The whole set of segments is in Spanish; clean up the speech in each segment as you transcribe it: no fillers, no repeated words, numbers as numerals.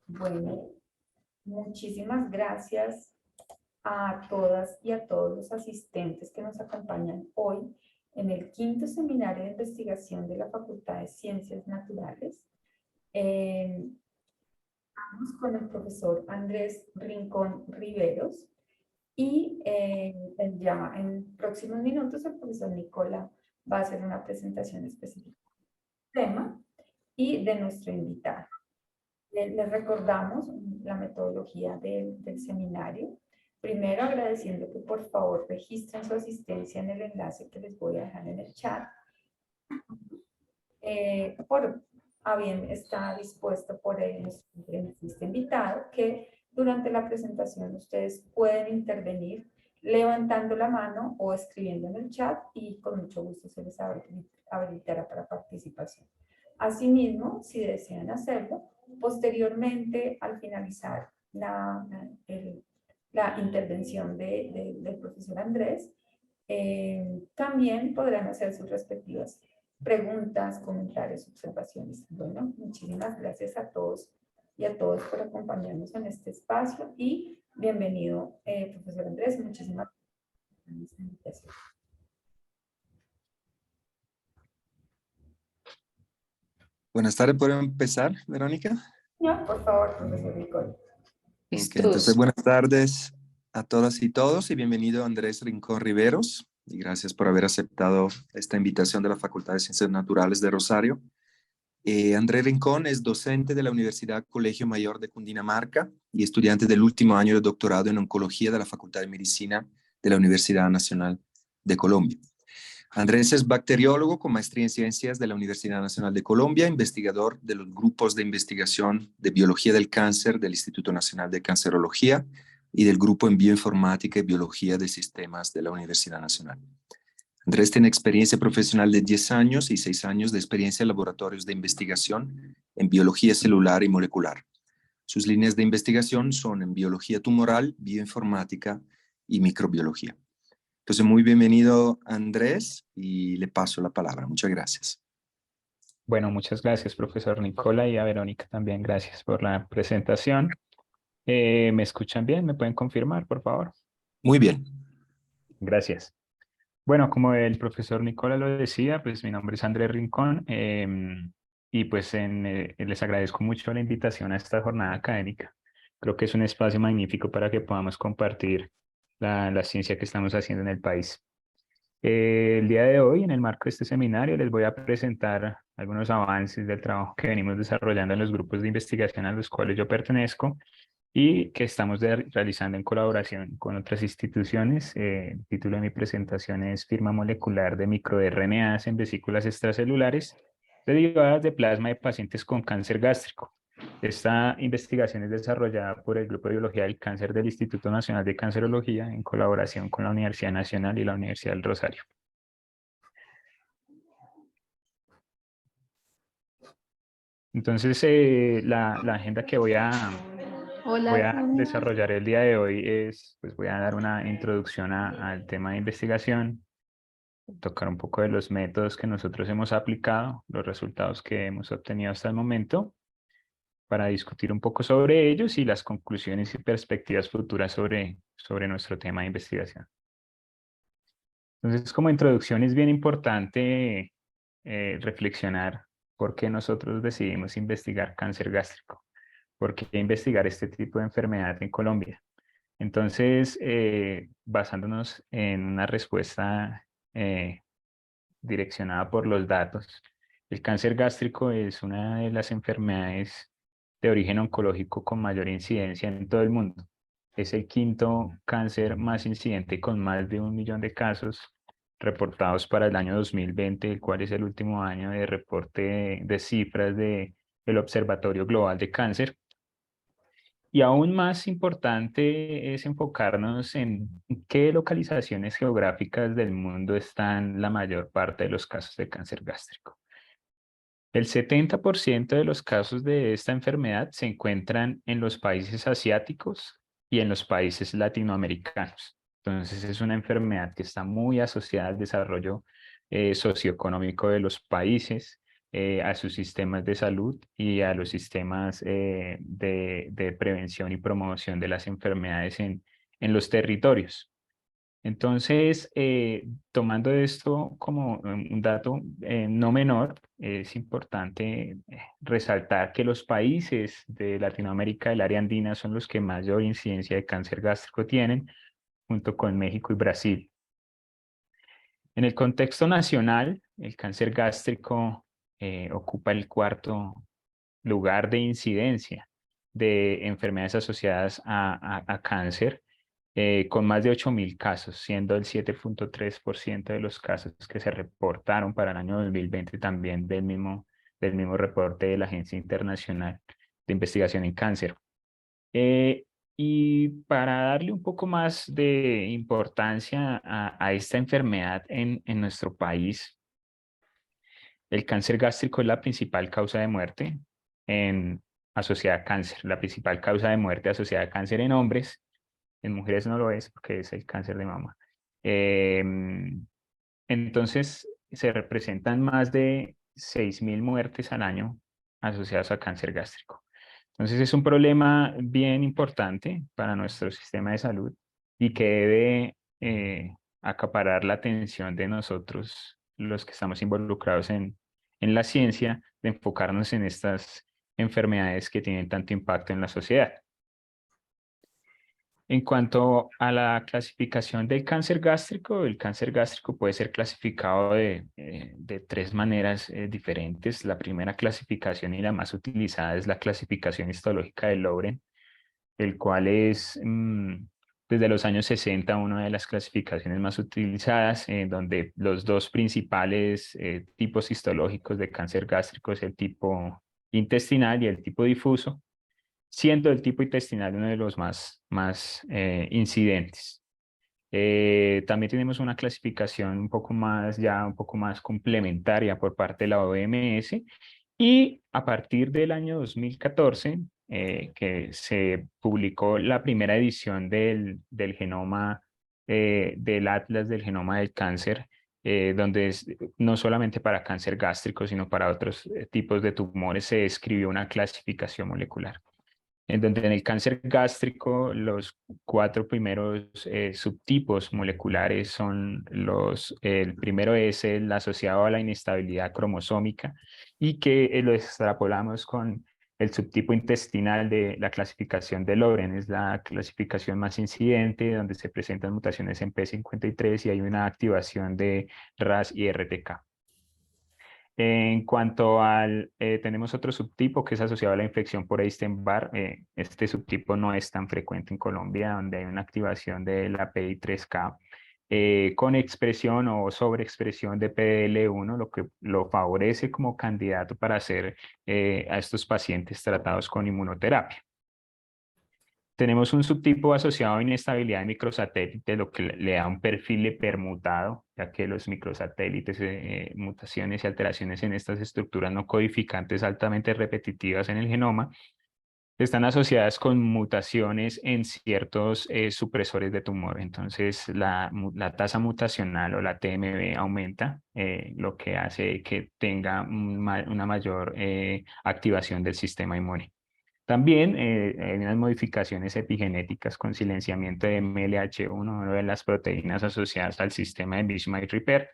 Bueno, muchísimas gracias a todas y a todos los asistentes que nos acompañan hoy en el quinto seminario de investigación de la Facultad de Ciencias Naturales. Vamos con el profesor Andrés Rincón Riveros y ya en próximos minutos el profesor Nicola va a hacer una presentación específica del tema y de nuestro invitado. Les recordamos la metodología del seminario. Primero, agradeciendo que por favor registren su asistencia en el enlace que les voy a dejar en el chat. Bien está dispuesto por este invitado que durante la presentación ustedes pueden intervenir levantando la mano o escribiendo en el chat y con mucho gusto se les habilitará para participación. Asimismo, si desean hacerlo, posteriormente al finalizar la intervención del profesor Andrés, también podrán hacer sus respectivas preguntas, comentarios, observaciones. Bueno, muchísimas gracias a todos y a todos por acompañarnos en este espacio y bienvenido, profesor Andrés, muchísimas gracias. Buenas tardes, ¿puedo empezar, Verónica? No, por favor, profesor Nicole. Ok, entonces buenas tardes a todas y todos y bienvenido Andrés Rincón Riveros y gracias por haber aceptado esta invitación de la Facultad de Ciencias Naturales de Rosario. Andrés Rincón es docente de la Universidad Colegio Mayor de Cundinamarca y estudiante del último año de doctorado en Oncología de la Facultad de Medicina de la Universidad Nacional de Colombia. Andrés es bacteriólogo con maestría en ciencias de la Universidad Nacional de Colombia, investigador de los grupos de investigación de biología del cáncer del Instituto Nacional de Cancerología y del grupo en bioinformática y biología de sistemas de la Universidad Nacional. Andrés tiene experiencia profesional de 10 años y 6 años de experiencia en laboratorios de investigación en biología celular y molecular. Sus líneas de investigación son en biología tumoral, bioinformática y microbiología. Entonces, muy bienvenido, Andrés, y le paso la palabra. Muchas gracias. Bueno, muchas gracias, profesor Nicola, y a Verónica también gracias por la presentación. ¿Me escuchan bien? ¿Me pueden confirmar, por favor? Muy bien. Gracias. Bueno, como el profesor Nicola lo decía, pues mi nombre es Andrés Rincón y pues les agradezco mucho la invitación a esta jornada académica. Creo que es un espacio magnífico para que podamos compartir la ciencia que estamos haciendo en el país. El día de hoy, en el marco de este seminario, les voy a presentar algunos avances del trabajo que venimos desarrollando en los grupos de investigación a los cuales yo pertenezco y que estamos realizando en colaboración con otras instituciones. El título de mi presentación es Firma molecular de microRNAs en vesículas extracelulares derivadas de plasma de pacientes con cáncer gástrico. Esta investigación es desarrollada por el Grupo de Biología del Cáncer del Instituto Nacional de Cancerología en colaboración con la Universidad Nacional y la Universidad del Rosario. Entonces, la agenda que voy a desarrollar el día de hoy es, pues voy a dar una introducción al tema de investigación, tocar un poco de los métodos que nosotros hemos aplicado, los resultados que hemos obtenido hasta el momento, para discutir un poco sobre ellos y las conclusiones y perspectivas futuras sobre nuestro tema de investigación. Entonces, como introducción es bien importante reflexionar por qué nosotros decidimos investigar cáncer gástrico, por qué investigar este tipo de enfermedad en Colombia. Entonces, basándonos en una respuesta direccionada por los datos, el cáncer gástrico es una de las enfermedades de origen oncológico con mayor incidencia en todo el mundo. Es el quinto cáncer más incidente con más de 1 millón de casos reportados para el año 2020, el cual es el último año de reporte de cifras del Observatorio Global de Cáncer. Y aún más importante es enfocarnos en qué localizaciones geográficas del mundo están la mayor parte de los casos de cáncer gástrico. El 70% de los casos de esta enfermedad se encuentran en los países asiáticos y en los países latinoamericanos. Entonces es una enfermedad que está muy asociada al desarrollo socioeconómico de los países, a sus sistemas de salud y a los sistemas de prevención y promoción de las enfermedades en los territorios. Entonces, tomando esto como un dato no menor, es importante resaltar que los países de Latinoamérica del área andina son los que mayor incidencia de cáncer gástrico tienen, junto con México y Brasil. En el contexto nacional, el cáncer gástrico ocupa el cuarto lugar de incidencia de enfermedades asociadas a cáncer, con más de 8.000 casos, siendo el 7.3% de los casos que se reportaron para el año 2020 también del mismo reporte de la Agencia Internacional de Investigación en Cáncer. Y para darle un poco más de importancia a esta enfermedad en nuestro país, el cáncer gástrico es la principal causa de muerte asociada a cáncer, la principal causa de muerte asociada a cáncer en hombres. En mujeres no lo es porque es el cáncer de mama. Entonces, se representan más de 6.000 muertes al año asociadas a cáncer gástrico. Entonces, es un problema bien importante para nuestro sistema de salud y que debe acaparar la atención de nosotros, los que estamos involucrados en la ciencia, de enfocarnos en estas enfermedades que tienen tanto impacto en la sociedad. En cuanto a la clasificación del cáncer gástrico, el cáncer gástrico puede ser clasificado de tres maneras diferentes. La primera clasificación y la más utilizada es la clasificación histológica de Lauren, el cual es desde los años 60 una de las clasificaciones más utilizadas, donde los dos principales tipos histológicos de cáncer gástrico es el tipo intestinal y el tipo difuso, siendo el tipo intestinal uno de los más incidentes. También tenemos una clasificación un poco más complementaria por parte de la OMS, y a partir del año 2014, que se publicó la primera edición del genoma, del Atlas del Genoma del Cáncer, donde no solamente para cáncer gástrico, sino para otros tipos de tumores se describió una clasificación molecular, en donde en el cáncer gástrico los 4 primeros subtipos moleculares son el primero es el asociado a la inestabilidad cromosómica, y que lo extrapolamos con el subtipo intestinal de la clasificación de Lauren. Es la clasificación más incidente, donde se presentan mutaciones en P53 y hay una activación de RAS y RTK. En cuanto tenemos otro subtipo que es asociado a la infección por Epstein-Barr. Este subtipo no es tan frecuente en Colombia, donde hay una activación de la PI3K con expresión o sobreexpresión de PDL1, lo que lo favorece como candidato para hacer a estos pacientes tratados con inmunoterapia. Tenemos un subtipo asociado a inestabilidad de microsatélites, lo que le da un perfil permutado, ya que los microsatélites, mutaciones y alteraciones en estas estructuras no codificantes altamente repetitivas en el genoma, están asociadas con mutaciones en ciertos supresores de tumor. Entonces, la tasa mutacional o la TMB aumenta, lo que hace que tenga una mayor activación del sistema inmune. También hay unas modificaciones epigenéticas con silenciamiento de MLH1, una de las proteínas asociadas al sistema de Bismuth Repair.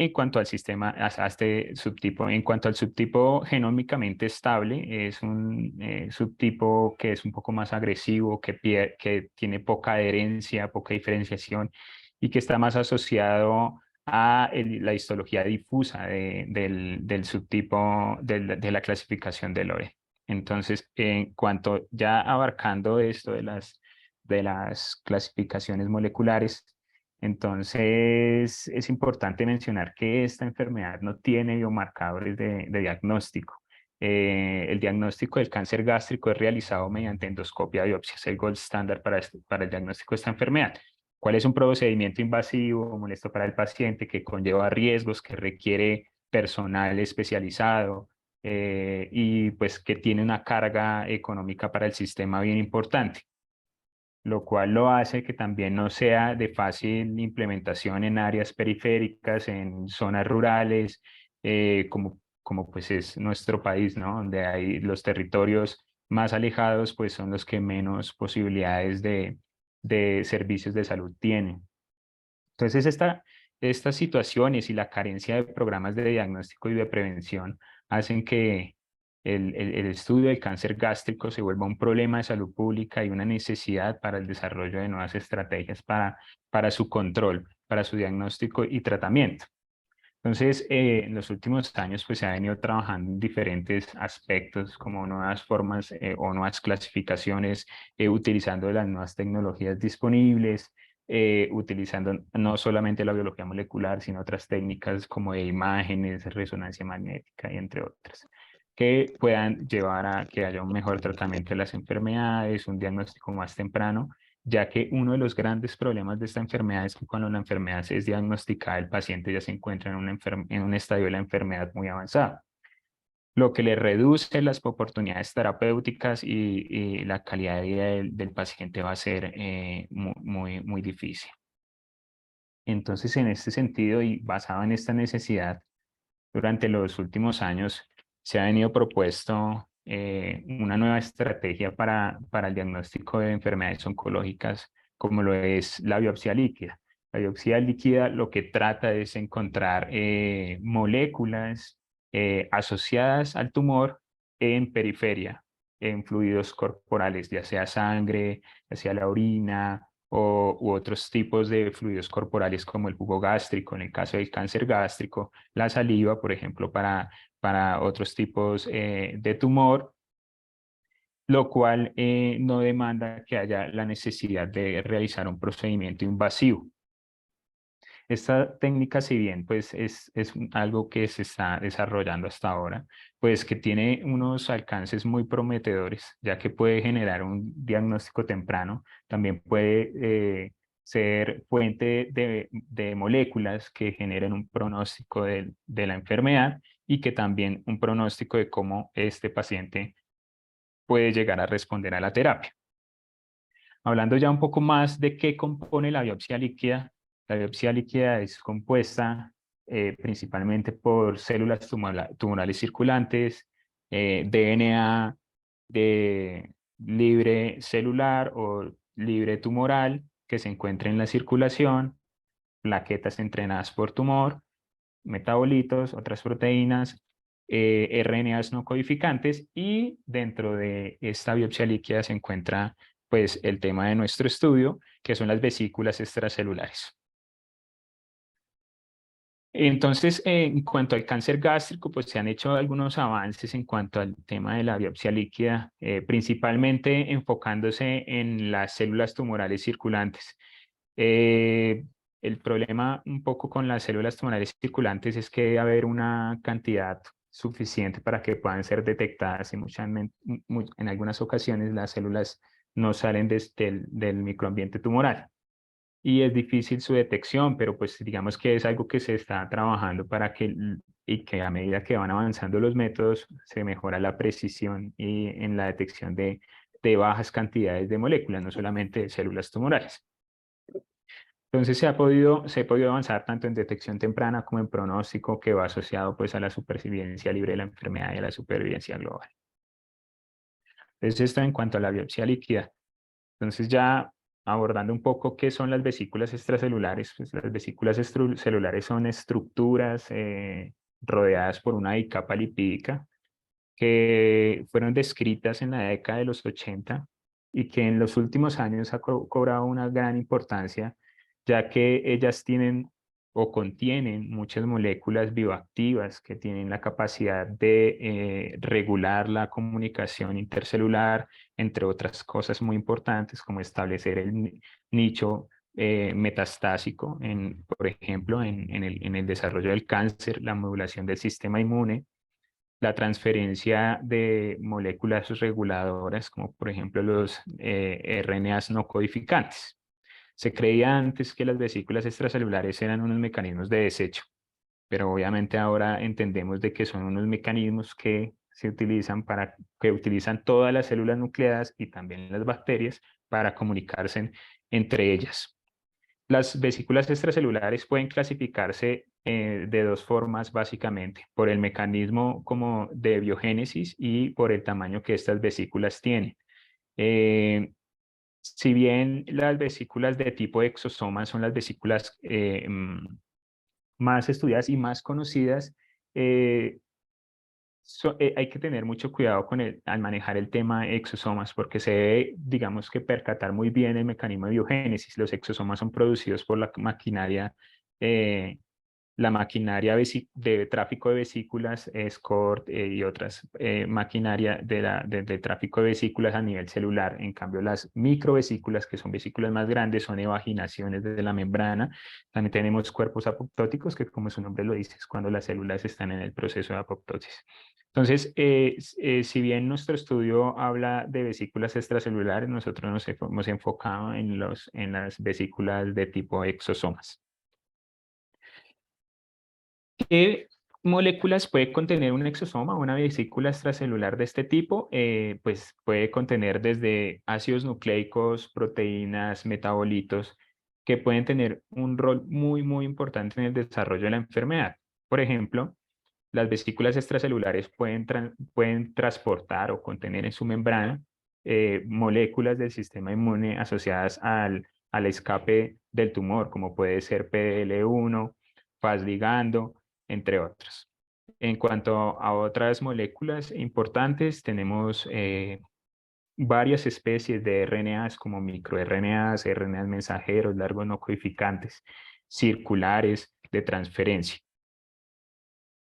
En cuanto al sistema, a este subtipo, en cuanto al subtipo genómicamente estable, es un subtipo que es un poco más agresivo, que tiene poca adherencia, poca diferenciación, y que está más asociado a la histología difusa del subtipo de la clasificación de Loren. Entonces, en cuanto ya abarcando esto de las clasificaciones moleculares, entonces es importante mencionar que esta enfermedad no tiene biomarcadores de diagnóstico. El diagnóstico del cáncer gástrico es realizado mediante endoscopia biopsia, es el gold standard para el diagnóstico de esta enfermedad. ¿Cuál es un procedimiento invasivo, molesto para el paciente, que conlleva riesgos, que requiere personal especializado y pues que tiene una carga económica para el sistema bien importante? Lo cual lo hace que también no sea de fácil implementación en áreas periféricas, en zonas rurales, como pues es nuestro país, ¿no? Donde hay los territorios más alejados, pues son los que menos posibilidades de servicios de salud tienen. Entonces, estas situaciones y la carencia de programas de diagnóstico y de prevención hacen que el estudio del cáncer gástrico se vuelva un problema de salud pública y una necesidad para el desarrollo de nuevas estrategias para su control, para su diagnóstico y tratamiento. Entonces, en los últimos años, pues se ha venido trabajando en diferentes aspectos, como nuevas formas o nuevas clasificaciones, utilizando las nuevas tecnologías disponibles, utilizando no solamente la biología molecular, sino otras técnicas como de imágenes, resonancia magnética y entre otras, que puedan llevar a que haya un mejor tratamiento de las enfermedades, un diagnóstico más temprano, ya que uno de los grandes problemas de esta enfermedad es que cuando la enfermedad es diagnosticada, el paciente ya se encuentra en un estadio de la enfermedad muy avanzado, lo que le reduce las oportunidades terapéuticas y la calidad de vida del paciente va a ser muy difícil. Entonces, en este sentido y basado en esta necesidad, durante los últimos años se ha venido propuesto una nueva estrategia para el diagnóstico de enfermedades oncológicas, como lo es la biopsia líquida. La biopsia líquida lo que trata es encontrar moléculas asociadas al tumor en periferia, en fluidos corporales, ya sea sangre, ya sea la orina, u otros tipos de fluidos corporales como el jugo gástrico, en el caso del cáncer gástrico, la saliva, por ejemplo, para otros tipos de tumor, lo cual no demanda que haya la necesidad de realizar un procedimiento invasivo. Esta técnica, si bien pues es algo que se está desarrollando hasta ahora, pues que tiene unos alcances muy prometedores, ya que puede generar un diagnóstico temprano, también puede ser fuente de moléculas que generen un pronóstico de la enfermedad y que también un pronóstico de cómo este paciente puede llegar a responder a la terapia. Hablando ya un poco más de qué compone la biopsia líquida es compuesta principalmente por células tumorales circulantes, DNA de libre celular o libre tumoral que se encuentra en la circulación, plaquetas entrenadas por tumor, metabolitos, otras proteínas, RNAs no codificantes, y dentro de esta biopsia líquida se encuentra pues el tema de nuestro estudio, que son las vesículas extracelulares. Entonces, en cuanto al cáncer gástrico, pues se han hecho algunos avances en cuanto al tema de la biopsia líquida, principalmente enfocándose en las células tumorales circulantes. El problema un poco con las células tumorales circulantes es que debe haber una cantidad suficiente para que puedan ser detectadas y en algunas ocasiones las células no salen del microambiente tumoral y es difícil su detección, pero pues digamos que es algo que se está trabajando y que a medida que van avanzando los métodos se mejora la precisión y en la detección de bajas cantidades de moléculas, no solamente de células tumorales. Entonces se ha podido avanzar tanto en detección temprana como en pronóstico, que va asociado pues a la supervivencia libre de la enfermedad y a la supervivencia global. Entonces esto en cuanto a la biopsia líquida. Entonces ya abordando un poco qué son las vesículas extracelulares, pues las vesículas celulares son estructuras rodeadas por una dicapa lipídica que fueron descritas en la década de los 80 y que en los últimos años ha cobrado una gran importancia, ya que ellas tienen o contienen muchas moléculas bioactivas que tienen la capacidad de regular la comunicación intercelular, entre otras cosas muy importantes, como establecer el nicho metastásico, por ejemplo, en el desarrollo del cáncer, la modulación del sistema inmune, la transferencia de moléculas reguladoras, como por ejemplo los RNAs no codificantes. Se creía antes que las vesículas extracelulares eran unos mecanismos de desecho, pero obviamente ahora entendemos de que son unos mecanismos que que utilizan todas las células nucleadas y también las bacterias para comunicarse entre ellas. Las vesículas extracelulares pueden clasificarse de dos formas básicamente, por el mecanismo como de biogénesis y por el tamaño que estas vesículas tienen. Si bien las vesículas de tipo exosoma son las vesículas más estudiadas y más conocidas, hay que tener mucho cuidado al manejar el tema de exosomas, porque se debe, digamos que percatar muy bien el mecanismo de biogénesis. Los exosomas son producidos por la maquinaria de tráfico de vesículas, SCORT y otras maquinaria de tráfico de vesículas a nivel celular. En cambio, las microvesículas, que son vesículas más grandes, son evaginaciones de la membrana. También tenemos cuerpos apoptóticos, que como su nombre lo dice, es cuando las células están en el proceso de apoptosis. Entonces, si bien nuestro estudio habla de vesículas extracelulares, nosotros nos hemos enfocado en las vesículas de tipo exosomas. ¿Qué moléculas puede contener un exosoma o una vesícula extracelular de este tipo? Pues puede contener desde ácidos nucleicos, proteínas, metabolitos, que pueden tener un rol muy, muy importante en el desarrollo de la enfermedad. Por ejemplo, las vesículas extracelulares pueden transportar o contener en su membrana moléculas del sistema inmune asociadas al escape del tumor, como puede ser PDL1, Fas ligando, entre otros. En cuanto a otras moléculas importantes, tenemos varias especies de RNAs como microRNAs, RNAs mensajeros, largos no codificantes, circulares, de transferencia.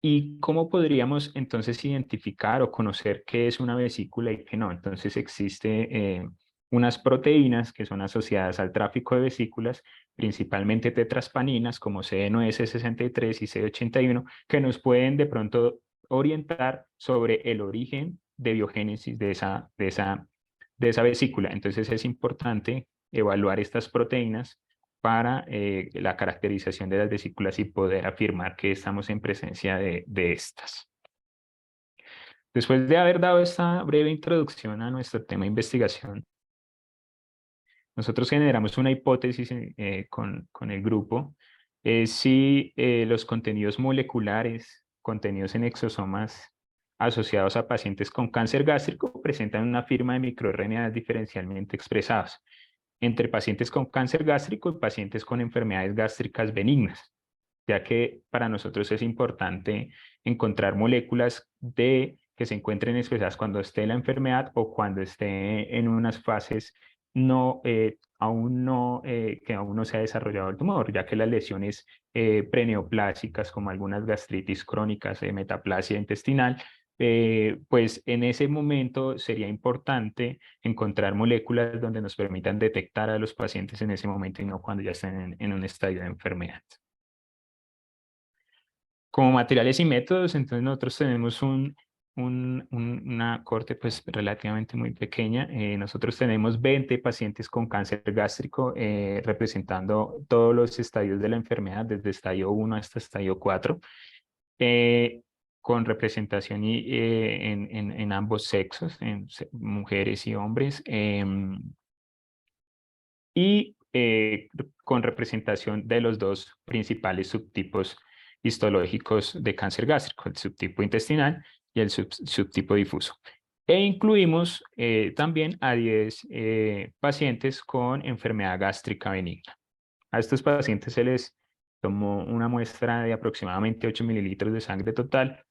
¿Y cómo podríamos entonces identificar o conocer qué es una vesícula y qué no? Entonces existe unas proteínas que son asociadas al tráfico de vesículas, principalmente tetraspaninas como C9S63 y C81, que nos pueden de pronto orientar sobre el origen de biogénesis de esa vesícula. Entonces es importante evaluar estas proteínas para la caracterización de las vesículas y poder afirmar que estamos en presencia de estas. Después de haber dado esta breve introducción a nuestro tema de investigación, nosotros generamos una hipótesis con el grupo si los contenidos moleculares contenidos en exosomas asociados a pacientes con cáncer gástrico presentan una firma de microRNAs diferencialmente expresados entre pacientes con cáncer gástrico y pacientes con enfermedades gástricas benignas, ya que para nosotros es importante encontrar moléculas que se encuentren expresadas cuando esté la enfermedad o cuando esté en unas fases que aún no se ha desarrollado el tumor, ya que las lesiones preneoplásicas, como algunas gastritis crónicas, metaplasia intestinal, pues en ese momento sería importante encontrar moléculas donde nos permitan detectar a los pacientes en ese momento y no cuando ya estén en un estadio de enfermedad. Como materiales y métodos, entonces nosotros tenemos una corte pues relativamente muy pequeña. Nosotros tenemos 20 pacientes con cáncer gástrico representando todos los estadios de la enfermedad, desde estadio 1 hasta estadio 4. Con representación en ambos sexos, en mujeres y hombres, y con representación de los dos principales subtipos histológicos de cáncer gástrico, el subtipo intestinal y el subtipo difuso. E incluimos también a 10 pacientes con enfermedad gástrica benigna. A estos pacientes se les tomó una muestra de aproximadamente 8 mililitros de sangre total,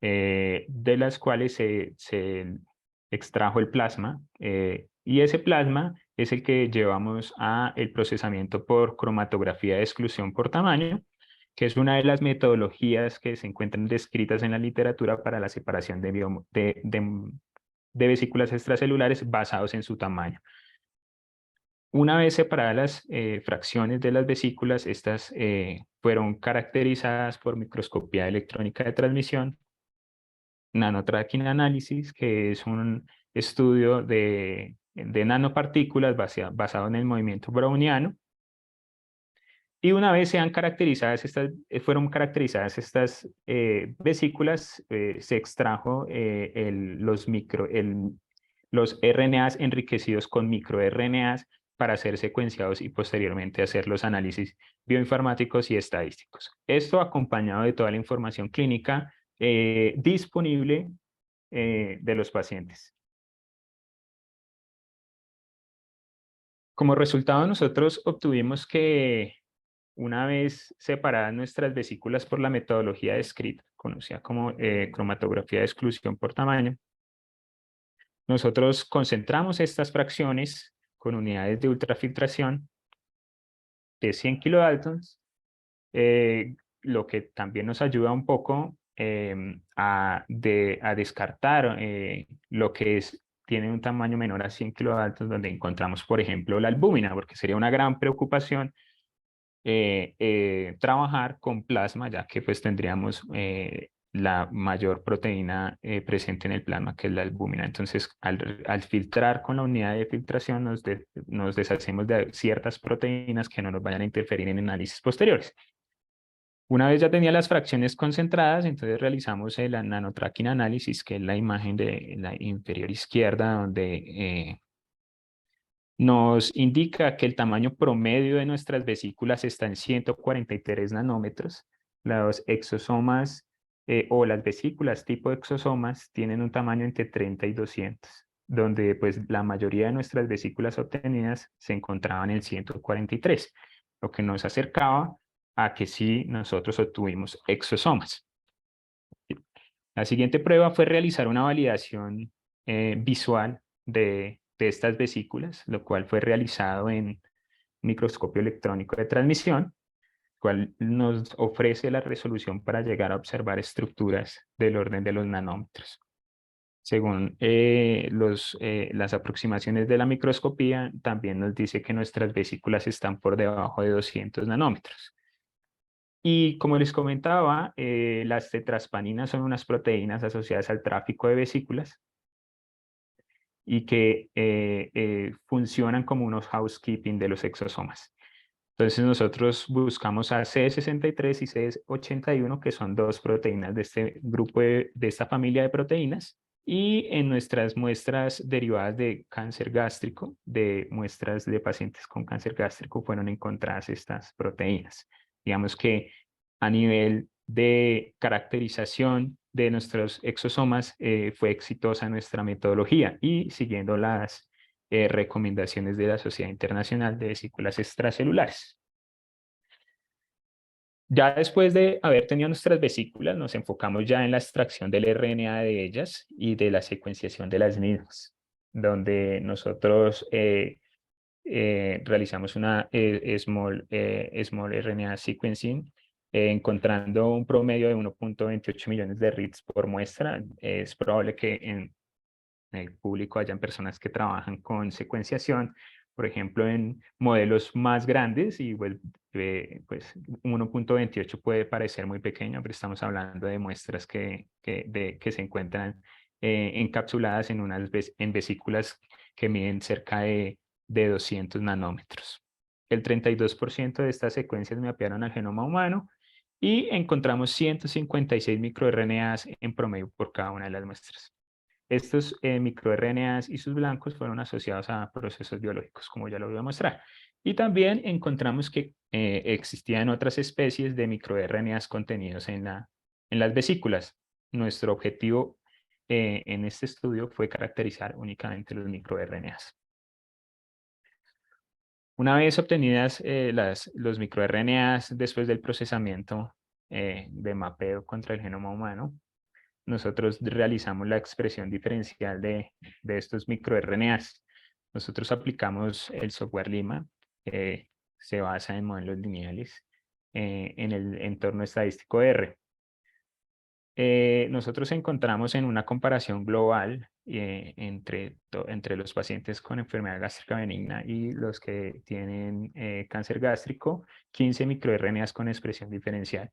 de las cuales se extrajo el plasma, y ese plasma es el que llevamos a el procesamiento por cromatografía de exclusión por tamaño, que es una de las metodologías que se encuentran descritas en la literatura para la separación de vesículas extracelulares basados en su tamaño. Una vez separadas las fracciones de las vesículas, estas fueron caracterizadas por microscopía electrónica de transmisión, nanotracking análisis, que es un estudio de nanopartículas basado en el movimiento browniano. Y una vez fueron caracterizadas estas vesículas, se extrajo los RNAs enriquecidos con microRNAs para ser secuenciados y posteriormente hacer los análisis bioinformáticos y estadísticos. Esto acompañado de toda la información clínica disponible de los pacientes. Como resultado, nosotros obtuvimos que una vez separadas nuestras vesículas por la metodología de Scrit, conocida como cromatografía de exclusión por tamaño, nosotros concentramos estas fracciones con unidades de ultrafiltración de 100 kilodaltons, lo que también nos ayuda un poco a descartar lo que tiene un tamaño menor a 100 kilodaltons, donde encontramos, por ejemplo, la albúmina, porque sería una gran preocupación trabajar con plasma, ya que pues tendríamos la mayor proteína presente en el plasma, que es la albúmina. Entonces, al filtrar con la unidad de filtración, nos deshacemos de ciertas proteínas que no nos vayan a interferir en análisis posteriores. Una vez ya tenía las fracciones concentradas, entonces realizamos el nanotracking análisis, que es la imagen de la inferior izquierda, donde nos indica que el tamaño promedio de nuestras vesículas está en 143 nanómetros. Los exosomas o las vesículas tipo exosomas tienen un tamaño entre 30 y 200, donde pues la mayoría de nuestras vesículas obtenidas se encontraban en 143, lo que nos acercaba a que sí nosotros obtuvimos exosomas. La siguiente prueba fue realizar una validación visual de estas vesículas, lo cual fue realizado en microscopio electrónico de transmisión, cual nos ofrece la resolución para llegar a observar estructuras del orden de los nanómetros. Según las aproximaciones de la microscopía, también nos dice que nuestras vesículas están por debajo de 200 nanómetros. Y como les comentaba, las tetraspaninas son unas proteínas asociadas al tráfico de vesículas y que funcionan como unos housekeeping de los exosomas. Entonces nosotros buscamos a C63 y C81, que son dos proteínas de este grupo de esta familia de proteínas, y en nuestras muestras derivadas de cáncer gástrico, de muestras de pacientes con cáncer gástrico, fueron encontradas estas proteínas. Digamos que a nivel de caracterización de nuestros exosomas fue exitosa nuestra metodología y siguiendo las recomendaciones de la Sociedad Internacional de Vesículas Extracelulares. Ya después de haber tenido nuestras vesículas, nos enfocamos ya en la extracción del RNA de ellas y de la secuenciación de las mismas, donde nosotros realizamos una small RNA sequencing, encontrando un promedio de 1.28 millones de reads por muestra. Es probable que en el público hayan personas que trabajan con secuenciación, por ejemplo, en modelos más grandes, y pues 1.28 puede parecer muy pequeño, pero estamos hablando de muestras que se encuentran encapsuladas en vesículas que miden cerca de 200 nanómetros. El 32% de estas secuencias mapearon al genoma humano y encontramos 156 microRNAs en promedio por cada una de las muestras. Estos microRNAs y sus blancos fueron asociados a procesos biológicos, como ya lo voy a mostrar. Y también encontramos que existían otras especies de microRNAs contenidos en las vesículas. Nuestro objetivo en este estudio fue caracterizar únicamente los microRNAs. Una vez obtenidas los microRNAs después del procesamiento de mapeo contra el genoma humano, nosotros realizamos la expresión diferencial de estos microRNAs. Nosotros aplicamos el software Lima, se basa en modelos lineales en el entorno estadístico R. Nosotros encontramos en una comparación global entre los pacientes con enfermedad gástrica benigna y los que tienen cáncer gástrico, 15 microRNAs con expresión diferencial.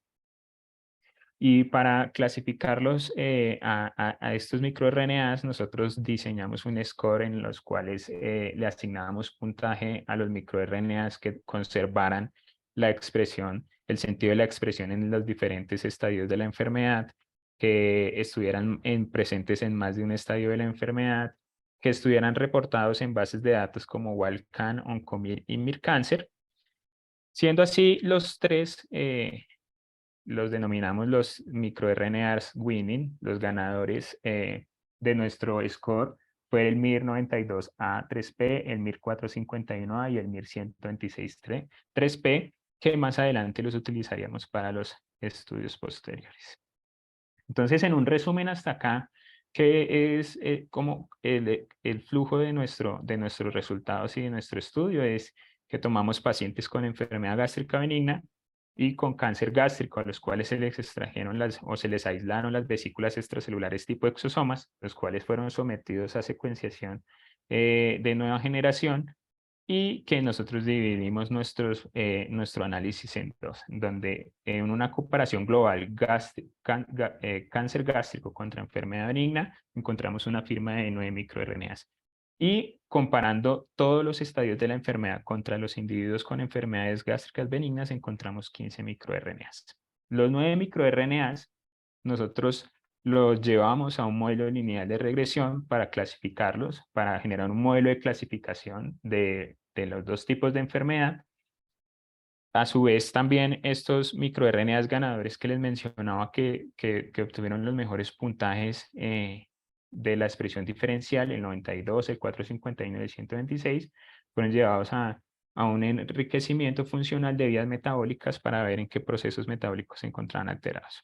Y para clasificarlos a estos microRNAs, nosotros diseñamos un score en los cuales le asignábamos puntaje a los microRNAs que conservaran la expresión, el sentido de la expresión en los diferentes estadios de la enfermedad, que estuvieran presentes en más de un estadio de la enfermedad que estuvieran reportados en bases de datos como WildCan, OncoMir y MirCancer. Siendo así, los tres los denominamos los microRNAs winning, los ganadores de nuestro score fue el MIR92A3P, el MIR451A y el MIR126-3P, que más adelante los utilizaríamos para los estudios posteriores. Entonces, en un resumen hasta acá, ¿qué es como el flujo de nuestros resultados y de nuestro estudio? Es que tomamos pacientes con enfermedad gástrica benigna y con cáncer gástrico, a los cuales se les extrajeron o se les aislaron las vesículas extracelulares tipo exosomas, los cuales fueron sometidos a secuenciación de nueva generación, y que nosotros dividimos nuestro análisis en dos, donde en una comparación global cáncer gástrico contra enfermedad benigna, encontramos una firma de 9 microRNAs. Y comparando todos los estadios de la enfermedad contra los individuos con enfermedades gástricas benignas, encontramos 15 microRNAs. Los 9 microRNAs nosotros los llevamos a un modelo lineal de regresión para clasificarlos, para generar un modelo de clasificación de los dos tipos de enfermedad. A su vez, también estos microRNAs ganadores que les mencionaba que obtuvieron los mejores puntajes de la expresión diferencial, el 92, el 451 y el 126, fueron llevados a un enriquecimiento funcional de vías metabólicas para ver en qué procesos metabólicos se encontraban alterados.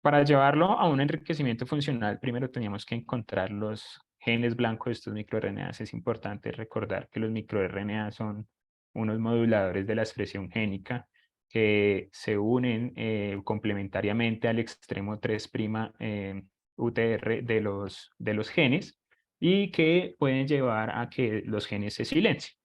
Para llevarlo a un enriquecimiento funcional, primero teníamos que encontrar los genes blancos de estos microRNAs. Es importante recordar que los microRNAs son unos moduladores de la expresión génica que se unen complementariamente al extremo 3' UTR de los genes y que pueden llevar a que los genes se silencien.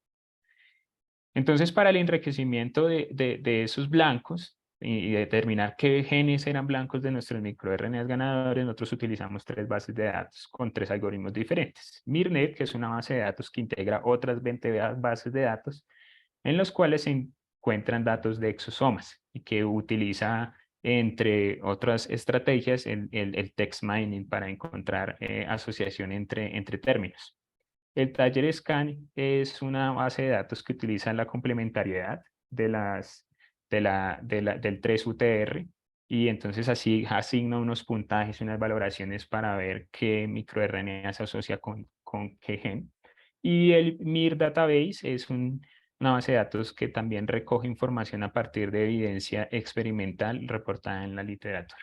Entonces, para el enriquecimiento de esos blancos, y determinar qué genes eran blancos de nuestros microRNAs ganadores, nosotros utilizamos 3 bases de datos con 3 algoritmos diferentes. MIRNet, que es una base de datos que integra otras 20 bases de datos, en los cuales se encuentran datos de exosomas y que utiliza, entre otras estrategias, el text mining para encontrar asociación entre términos. El TallerScan es una base de datos que utiliza la complementariedad del 3UTR, y entonces así asigna unos puntajes y unas valoraciones para ver qué microRNA se asocia con qué gen. Y el MIR Database es una base de datos que también recoge información a partir de evidencia experimental reportada en la literatura.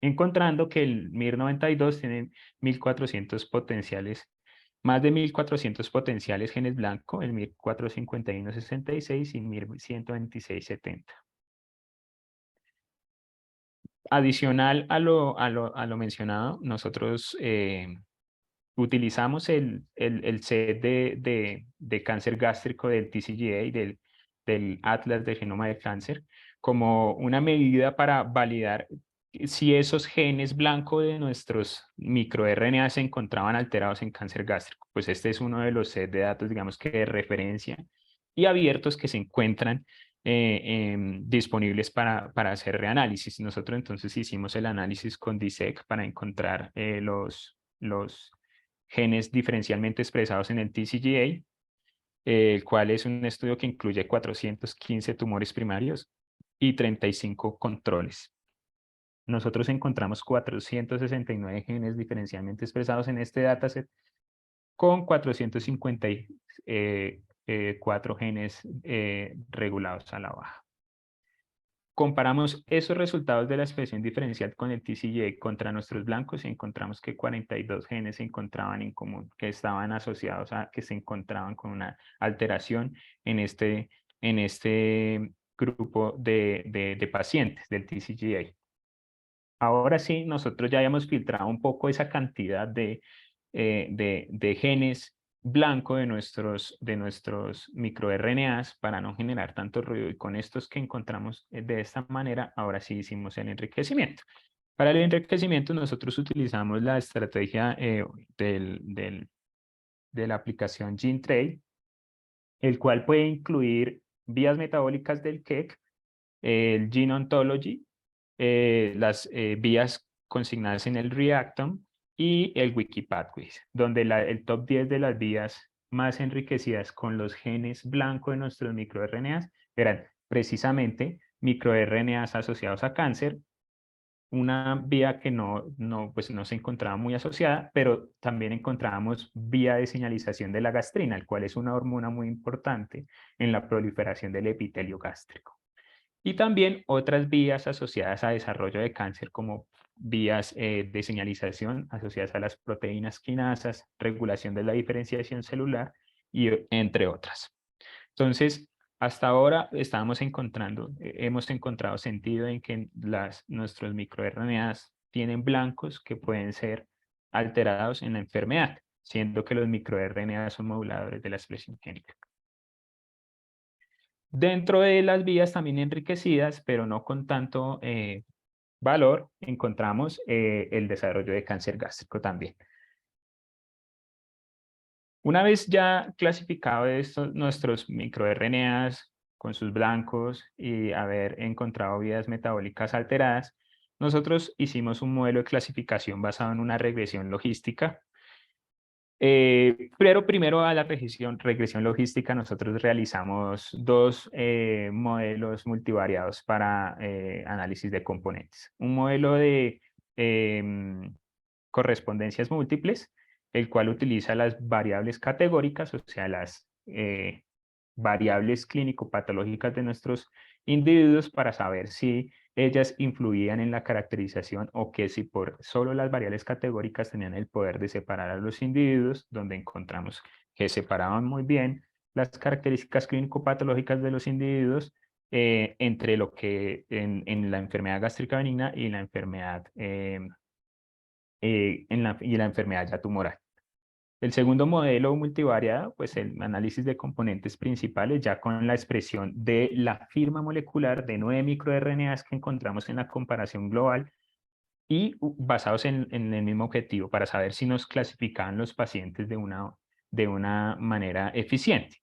Encontrando que el MIR92 tiene 1400 potenciales, más de 1400 potenciales genes blanco, el MIR451-66 y MIR126-70. Adicional a lo mencionado, nosotros utilizamos el set de cáncer gástrico del TCGA, del Atlas del Genoma del Cáncer, como una medida para validar si esos genes blanco de nuestros microRNA se encontraban alterados en cáncer gástrico. Pues este es uno de los sets de datos, digamos que de referencia y abiertos que se encuentran disponibles para hacer reanálisis. Nosotros entonces hicimos el análisis con DSEQ para encontrar los genes diferencialmente expresados en el TCGA, el cual es un estudio que incluye 415 tumores primarios y 35 controles. Nosotros encontramos 469 genes diferencialmente expresados en este dataset con 454 genes regulados a la baja. Comparamos esos resultados de la expresión diferencial con el TCGA contra nuestros blancos y encontramos que 42 genes se encontraban en común, que estaban asociados a que se encontraban con una alteración en este grupo de pacientes del TCGA. Ahora sí, nosotros ya habíamos filtrado un poco esa cantidad de genes blanco de nuestros microRNAs para no generar tanto ruido, y con estos que encontramos de esta manera, ahora sí hicimos el enriquecimiento. Para el enriquecimiento nosotros utilizamos la estrategia de la aplicación GeneTrade, el cual puede incluir vías metabólicas del KEC, el Gene Ontology, las vías consignadas en el Reactome y el Wikipathways, donde el top 10 de las vías más enriquecidas con los genes blancos de nuestros microRNAs eran precisamente microRNAs asociados a cáncer, una vía que pues no se encontraba muy asociada, pero también encontrábamos vía de señalización de la gastrina, el cual es una hormona muy importante en la proliferación del epitelio gástrico. Y también otras vías asociadas a desarrollo de cáncer, como vías de señalización asociadas a las proteínas quinasas, regulación de la diferenciación celular, y entre otras. Entonces, hasta ahora hemos encontrado sentido en que nuestros microRNAs tienen blancos que pueden ser alterados en la enfermedad, siendo que los microRNAs son moduladores de la expresión génica. Dentro de las vías también enriquecidas, pero no con tanto valor, encontramos el desarrollo de cáncer gástrico también. Una vez ya clasificado nuestros microRNAs con sus blancos y haber encontrado vías metabólicas alteradas, nosotros hicimos un modelo de clasificación basado en una regresión logística. Pero primero a la regresión logística, nosotros realizamos dos modelos multivariados para análisis de componentes. Un modelo de correspondencias múltiples, el cual utiliza las variables categóricas, o sea, las variables clínico-patológicas de nuestros individuos para saber si ellas influían en la caracterización o que si por solo las variables categóricas tenían el poder de separar a los individuos, donde encontramos que separaban muy bien las características clínico-patológicas de los individuos entre lo que en la enfermedad gástrica benigna y la enfermedad y la enfermedad ya tumoral. El segundo modelo multivariado, pues el análisis de componentes principales ya con la expresión de la firma molecular de 9 microRNAs que encontramos en la comparación global y basados en el mismo objetivo para saber si nos clasificaban los pacientes de una manera eficiente.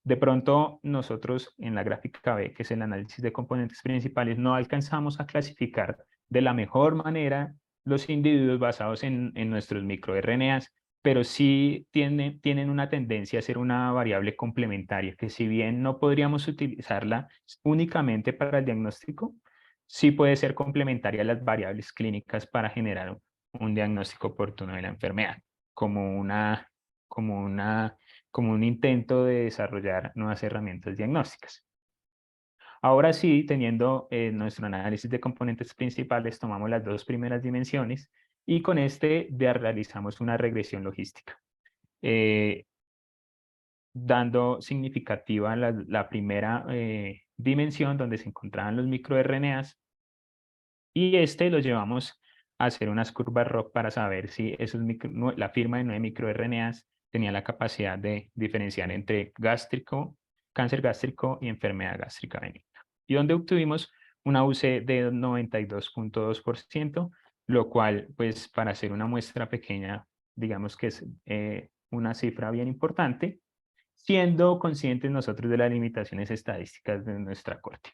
De pronto nosotros en la gráfica B, que es el análisis de componentes principales, no alcanzamos a clasificar de la mejor manera los individuos basados en nuestros microRNAs, pero sí tienen una tendencia a ser una variable complementaria, que si bien no podríamos utilizarla únicamente para el diagnóstico, sí puede ser complementaria a las variables clínicas para generar un diagnóstico oportuno de la enfermedad, como un intento de desarrollar nuevas herramientas diagnósticas. Ahora sí, teniendo nuestro análisis de componentes principales, tomamos las dos primeras dimensiones y con realizamos una regresión logística, dando significativa la primera dimensión donde se encontraban los microRNAs y lo llevamos a hacer unas curvas ROC para saber si la firma de 9 microRNAs tenía la capacidad de diferenciar entre cáncer gástrico y enfermedad gástrica benigna. Y donde obtuvimos una UC de 92.2%, lo cual, pues, para hacer una muestra pequeña, digamos que es una cifra bien importante, siendo conscientes nosotros de las limitaciones estadísticas de nuestra corte.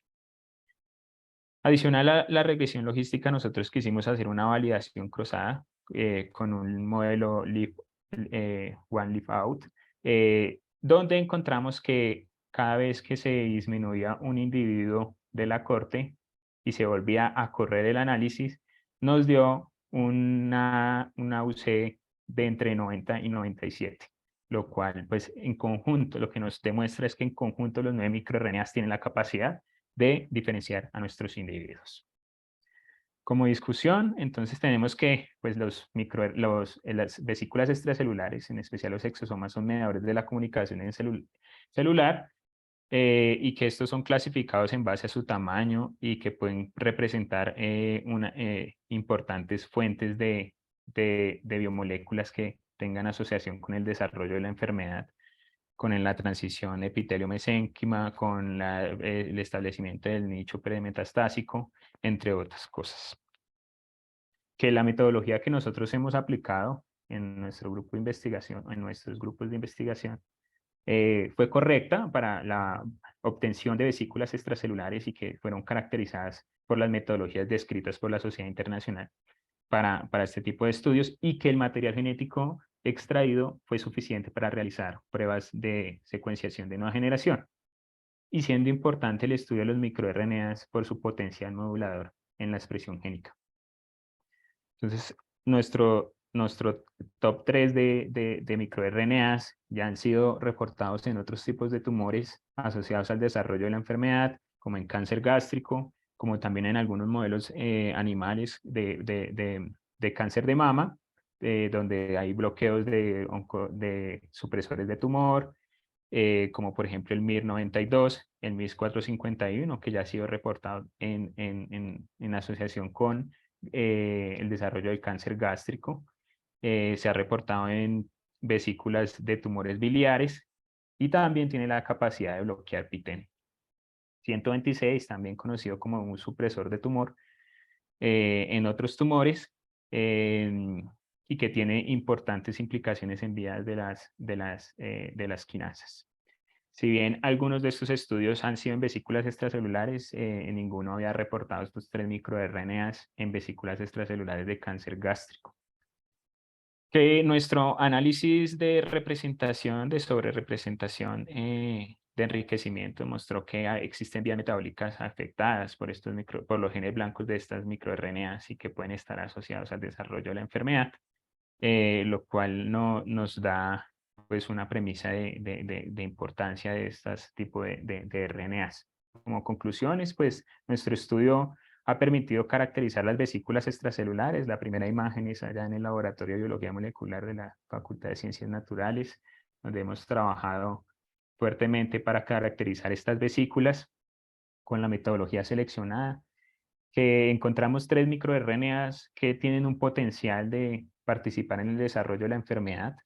Adicional a la regresión logística, nosotros quisimos hacer una validación cruzada con un modelo One Leaf Out, donde encontramos que cada vez que se disminuía un individuo de la corte y se volvía a correr el análisis, nos dio una UC de entre 90 y 97, lo cual, pues, en conjunto, lo que nos demuestra es que en conjunto los 9 microRNAs tienen la capacidad de diferenciar a nuestros individuos. Como discusión, entonces tenemos que pues, las vesículas extracelulares, en especial los exosomas, son mediadores de la comunicación celular y que estos son clasificados en base a su tamaño y que pueden representar importantes fuentes de biomoléculas que tengan asociación con el desarrollo de la enfermedad, con la transición epitelio-mesénquima, con el establecimiento del nicho premetastásico, entre otras cosas. Que la metodología que nosotros hemos aplicado en nuestro grupo de investigación, en nuestros grupos de investigación, fue correcta para la obtención de vesículas extracelulares y que fueron caracterizadas por las metodologías descritas por la Sociedad Internacional para este tipo de estudios y que el material genético extraído fue suficiente para realizar pruebas de secuenciación de nueva generación, y siendo importante el estudio de los microRNAs por su potencial modulador en la expresión génica. Entonces, nuestro top 3 de microRNAs ya han sido reportados en otros tipos de tumores asociados al desarrollo de la enfermedad, como en cáncer gástrico, como también en algunos modelos animales de cáncer de mama, donde hay bloqueos de supresores de tumor, como por ejemplo el MIR92, el MIS451, que ya ha sido reportado en asociación con el desarrollo del cáncer gástrico. Se ha reportado en vesículas de tumores biliares y también tiene la capacidad de bloquear PTEN. 126, también conocido como un supresor de tumor en otros tumores, y que tiene importantes implicaciones en vías de las quinasas. Si bien algunos de estos estudios han sido en vesículas extracelulares, ninguno había reportado estos 3 microRNAs en vesículas extracelulares de cáncer gástrico. Que nuestro análisis de representación, de sobrerepresentación de enriquecimiento, mostró que existen vías metabólicas afectadas por los genes blancos de estas microRNAs y que pueden estar asociados al desarrollo de la enfermedad, lo cual nos da pues una premisa de importancia de estos tipos de RNAs. Como conclusiones, pues nuestro estudio ha permitido caracterizar las vesículas extracelulares. La primera imagen es allá en el Laboratorio de Biología Molecular de la Facultad de Ciencias Naturales, donde hemos trabajado fuertemente para caracterizar estas vesículas con la metodología seleccionada, que encontramos 3 microRNAs que tienen un potencial de participar en el desarrollo de la enfermedad,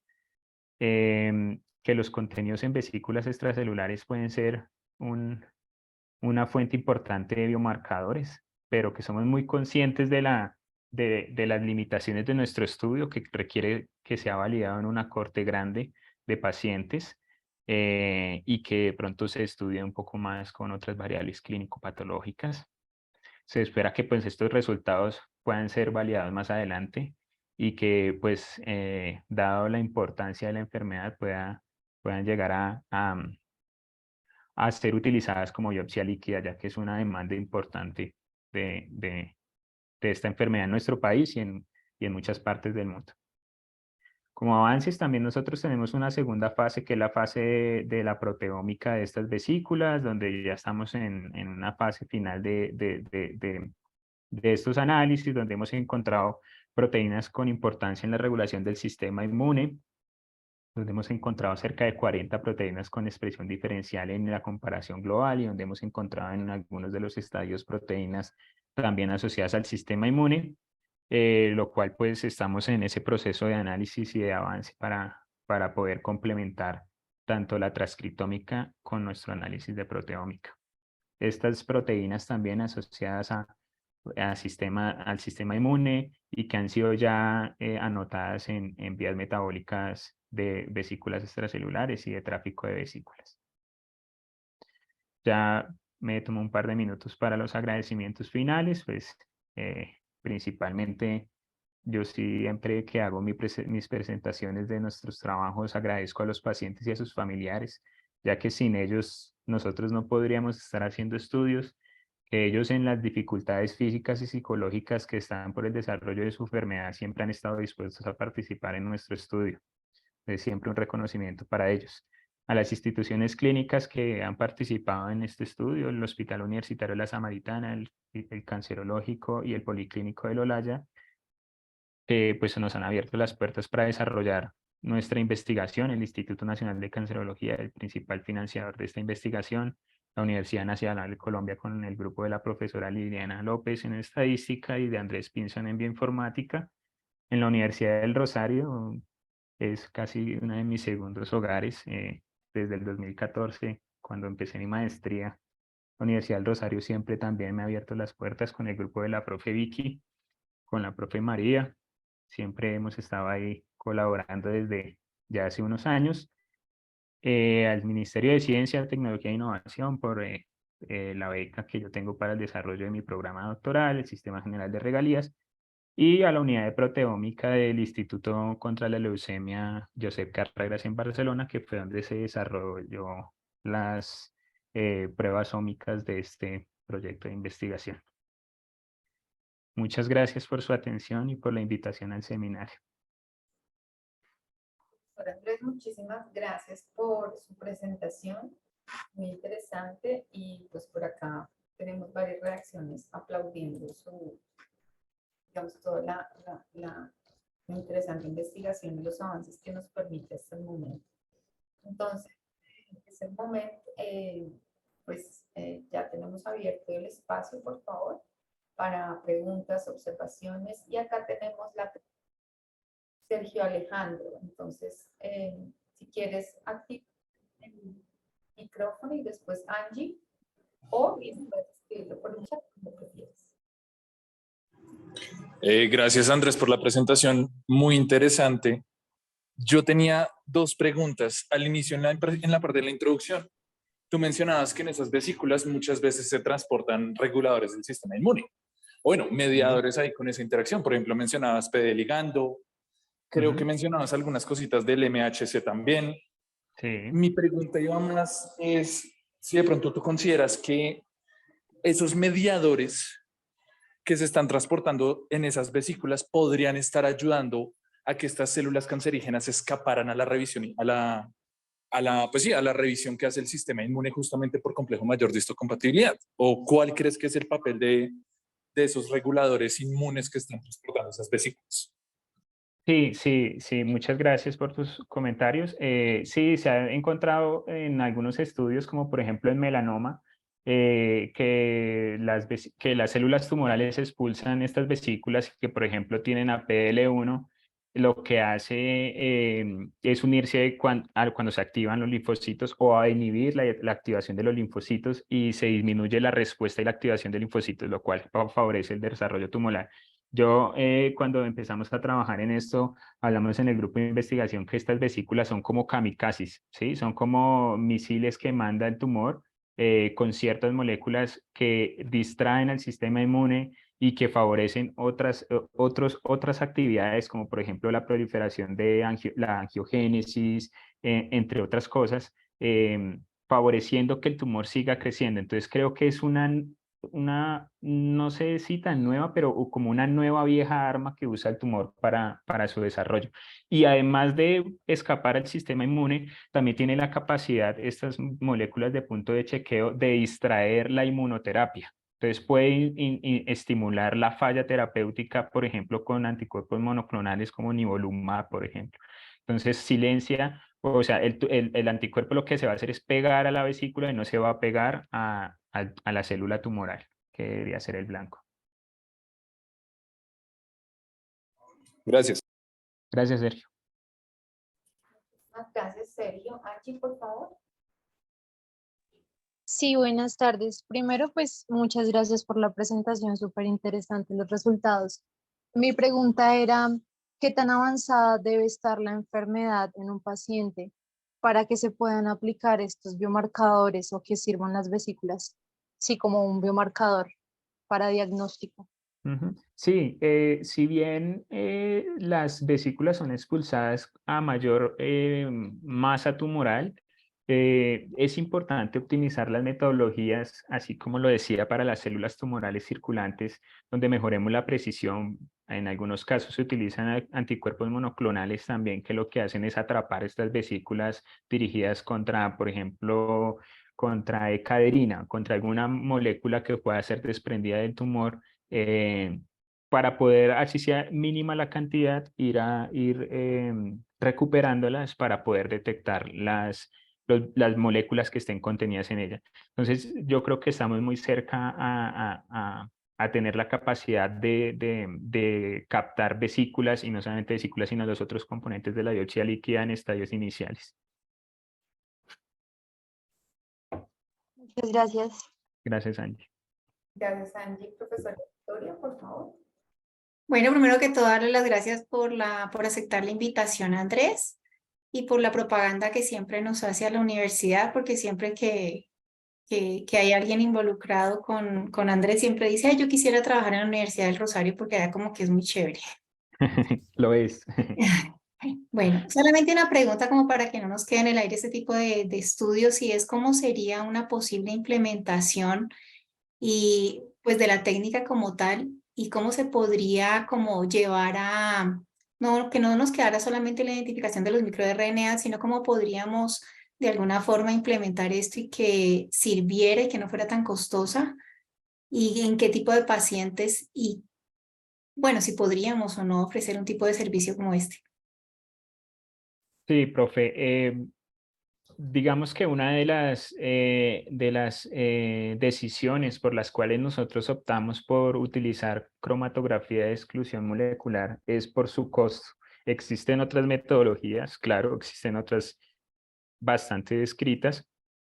que los contenidos en vesículas extracelulares pueden ser una fuente importante de biomarcadores, pero que somos muy conscientes de las limitaciones de nuestro estudio, que requiere que sea validado en una corte grande de pacientes, y que de pronto se estudie un poco más con otras variables clínico-patológicas. Se espera que pues estos resultados puedan ser validados más adelante y que pues dado la importancia de la enfermedad puedan llegar a ser utilizadas como biopsia líquida, ya que es una demanda importante de esta enfermedad en nuestro país y en muchas partes del mundo. Como avances, también nosotros tenemos una segunda fase, que es la fase de la proteómica de estas vesículas, donde ya estamos en una fase final de estos análisis, donde hemos encontrado proteínas con importancia en la regulación del sistema inmune, donde hemos encontrado cerca de 40 proteínas con expresión diferencial en la comparación global, y donde hemos encontrado en algunos de los estadios proteínas también asociadas al sistema inmune, lo cual pues estamos en ese proceso de análisis y de avance para poder complementar tanto la transcriptómica con nuestro análisis de proteómica. Estas proteínas también asociadas al sistema inmune y que han sido ya anotadas en vías metabólicas de vesículas extracelulares y de tráfico de vesículas. Ya me tomo un par de minutos para los agradecimientos finales, pues principalmente yo siempre que hago mis presentaciones de nuestros trabajos agradezco a los pacientes y a sus familiares, ya que sin ellos nosotros no podríamos estar haciendo estudios, que ellos en las dificultades físicas y psicológicas que están por el desarrollo de su enfermedad siempre han estado dispuestos a participar en nuestro estudio. Es siempre un reconocimiento para ellos. A las instituciones clínicas que han participado en este estudio, el Hospital Universitario de la Samaritana, el Cancerológico y el Policlínico del Olaya, pues nos han abierto las puertas para desarrollar nuestra investigación. El Instituto Nacional de Cancerología, el principal financiador de esta investigación, la Universidad Nacional de Colombia con el grupo de la profesora Liliana López en estadística y de Andrés Pinzón en bioinformática. En la Universidad del Rosario, es casi uno de mis segundos hogares, desde el 2014, cuando empecé mi maestría. La Universidad del Rosario siempre también me ha abierto las puertas con el grupo de la profe Vicky, con la profe María. Siempre hemos estado ahí colaborando desde ya hace unos años. Al Ministerio de Ciencia, Tecnología e Innovación por la beca que yo tengo para el desarrollo de mi programa doctoral, el Sistema General de Regalías, y a la unidad de proteómica del Instituto contra la Leucemia Josep Carreras en Barcelona, que fue donde se desarrolló las pruebas ómicas de este proyecto de investigación. Muchas gracias por su atención y por la invitación al seminario. Doctor Andrés, muchísimas gracias por su presentación, muy interesante, y pues por acá tenemos varias reacciones aplaudiendo su, digamos, toda la interesante investigación y los avances que nos permite hasta el momento. Entonces, en ese momento, ya tenemos abierto el espacio, por favor, para preguntas, observaciones, y acá tenemos la Sergio Alejandro. Entonces, si quieres, activa el micrófono y después Angie, o bien puedes escribirlo por un chat, como prefieres. Gracias, Andrés, por la presentación, muy interesante. Yo tenía dos preguntas al inicio en la parte de la introducción. Tú mencionabas que en esas vesículas muchas veces se transportan reguladores del sistema inmune. O bueno, mediadores ahí con esa interacción. Por ejemplo, mencionabas PD ligando. Creo que mencionabas algunas cositas del MHC también. Sí. Mi pregunta iba más es si de pronto tú consideras que esos mediadores que se están transportando en esas vesículas podrían estar ayudando a que estas células cancerígenas escaparan a la revisión, a la revisión que hace el sistema inmune justamente por complejo mayor de histocompatibilidad. ¿O cuál crees que es el papel de esos reguladores inmunes que están transportando esas vesículas? Sí, muchas gracias por tus comentarios. Sí, se ha encontrado en algunos estudios, como por ejemplo en melanoma, que las células tumorales expulsan estas vesículas que, por ejemplo, tienen a PDL1, lo que hace es unirse cuando se activan los linfocitos o a inhibir la activación de los linfocitos, y se disminuye la respuesta y la activación de linfocitos, lo cual favorece el desarrollo tumoral. Yo, cuando empezamos a trabajar en esto, hablamos en el grupo de investigación que estas vesículas son como kamikazes, ¿sí? Son como misiles que manda el tumor con ciertas moléculas que distraen al sistema inmune y que favorecen otras actividades, como por ejemplo la proliferación de la angiogénesis, entre otras cosas, favoreciendo que el tumor siga creciendo. Entonces creo que es no sé si tan nueva, pero como una nueva vieja arma que usa el tumor para su desarrollo. Y además de escapar al sistema inmune, también tiene la capacidad, estas moléculas de punto de chequeo, de distraer la inmunoterapia. Entonces puede estimular la falla terapéutica, por ejemplo, con anticuerpos monoclonales como nivolumab, por ejemplo. Entonces silencia, o sea, el anticuerpo lo que se va a hacer es pegar a la vesícula y no se va a pegar a la célula tumoral, que debería ser el blanco. Gracias. Gracias, Sergio. Gracias, Sergio. Angie, por favor. Sí, buenas tardes. Primero, pues muchas gracias por la presentación, súper interesante los resultados. Mi pregunta era, ¿qué tan avanzada debe estar la enfermedad en un paciente para que se puedan aplicar estos biomarcadores o que sirvan las vesículas, sí, como un biomarcador para diagnóstico? Sí, si bien las vesículas son expulsadas a mayor masa tumoral, es importante optimizar las metodologías, así como lo decía, para las células tumorales circulantes, donde mejoremos la precisión. En algunos casos se utilizan anticuerpos monoclonales también, que lo que hacen es atrapar estas vesículas dirigidas contra, por ejemplo, contra caderina, contra alguna molécula que pueda ser desprendida del tumor, para poder, así sea mínima la cantidad, ir recuperándolas para poder detectar las moléculas que estén contenidas en ella. Entonces, yo creo que estamos muy cerca a tener la capacidad de captar vesículas, y no solamente vesículas, sino los otros componentes de la biopsia líquida en estadios iniciales. Muchas gracias. Gracias, Angie. Gracias, Angie. Profesora Victoria, por favor. Bueno, primero que todo, darle las gracias por aceptar la invitación, Andrés, y por la propaganda que siempre nos hace a la universidad, porque siempre que que hay alguien involucrado con Andrés. Siempre dice, "Ay, yo quisiera trabajar en la Universidad del Rosario porque era como que es muy chévere". Lo es. Bueno, solamente una pregunta como para que no nos quede en el aire este tipo de estudios, y es cómo sería una posible implementación y pues de la técnica como tal, y cómo se podría como llevar a, no, que no nos quedara solamente la identificación de los microRNA, sino cómo podríamos de alguna forma implementar esto y que sirviera y que no fuera tan costosa, y en qué tipo de pacientes, y bueno, si podríamos o no ofrecer un tipo de servicio como este. Sí, profe. Digamos que una de las decisiones por las cuales nosotros optamos por utilizar cromatografía de exclusión molecular es por su costo. Existen otras metodologías, claro, existen otras bastante descritas,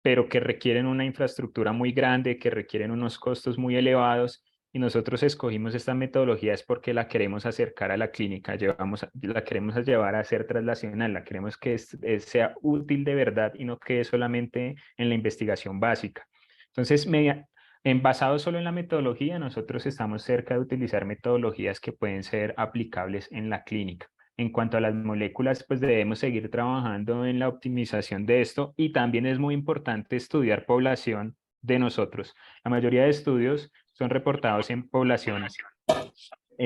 pero que requieren una infraestructura muy grande, que requieren unos costos muy elevados, y nosotros escogimos esta metodología es porque la queremos acercar a la clínica, la queremos llevar a ser translacional, la queremos que sea útil de verdad y no quede solamente en la investigación básica. Entonces, basado solo en la metodología, nosotros estamos cerca de utilizar metodologías que pueden ser aplicables en la clínica. En cuanto a las moléculas, pues debemos seguir trabajando en la optimización de esto, y también es muy importante estudiar población de nosotros. La mayoría de estudios son reportados en poblaciones.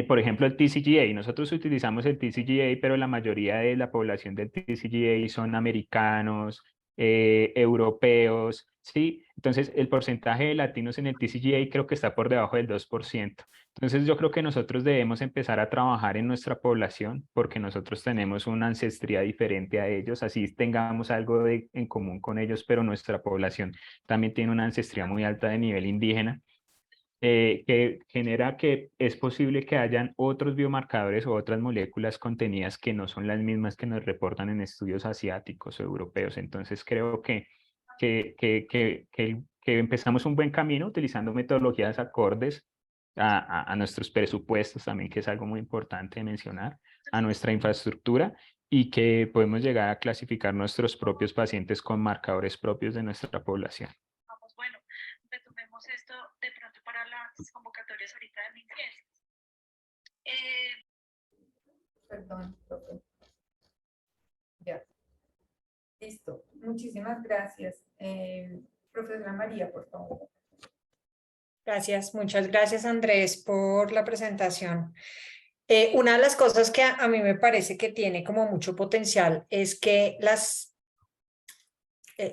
Por ejemplo, el TCGA. Nosotros utilizamos el TCGA, pero la mayoría de la población del TCGA son americanos, europeos, ¿sí? Entonces, el porcentaje de latinos en el TCGA creo que está por debajo del 2%. Entonces, yo creo que nosotros debemos empezar a trabajar en nuestra población porque nosotros tenemos una ancestría diferente a ellos, así tengamos algo en común con ellos, pero nuestra población también tiene una ancestría muy alta de nivel indígena, que genera que es posible que hayan otros biomarcadores o otras moléculas contenidas que no son las mismas que nos reportan en estudios asiáticos o europeos. Entonces creo que empezamos un buen camino utilizando metodologías acordes a nuestros presupuestos también, que es algo muy importante de mencionar, a nuestra infraestructura, y que podemos llegar a clasificar nuestros propios pacientes con marcadores propios de nuestra población. Bueno, retomemos esto de pronto para las convocatorias ahorita de mis ciencias. Perdón, profe. Ya. Listo. Muchísimas gracias. Profesora María, por favor. Gracias, muchas gracias Andrés por la presentación. Una de las cosas que a mí me parece que tiene como mucho potencial es que